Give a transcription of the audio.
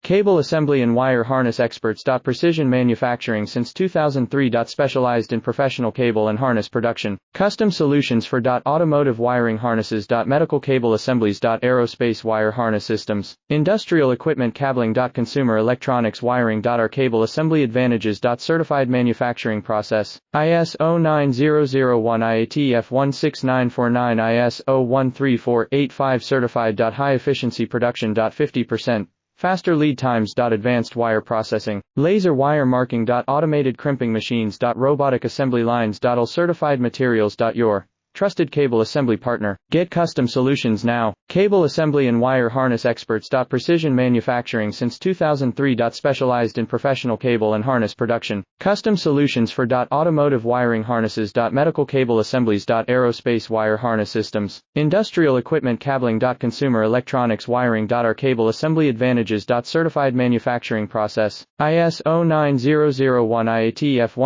Cable assembly and wire harness experts. Precision manufacturing since 2003. Specialized in professional cable and harness production. Custom solutions for automotive wiring harnesses. Medical cable assemblies. Aerospace wire harness systems. Industrial equipment cabling. Consumer electronics wiring. Our cable assembly advantages. Certified manufacturing process. ISO 9001 IATF 16949 ISO 13485 certified. High efficiency production. 50%. Faster lead times. Advanced wire processing. Laser wire marking. Automated crimping machines. Robotic assembly lines. All certified materials. Your trusted cable assembly partner. Get custom solutions now. Cable assembly and wire harness experts. Precision manufacturing since 2003. Specialized in professional cable and harness production. Custom solutions for automotive wiring harnesses. Medical cable assemblies. Aerospace wire harness systems. Industrial equipment cabling. Consumer electronics wiring. Our cable assembly advantages. Certified manufacturing process. ISO 9001 IATF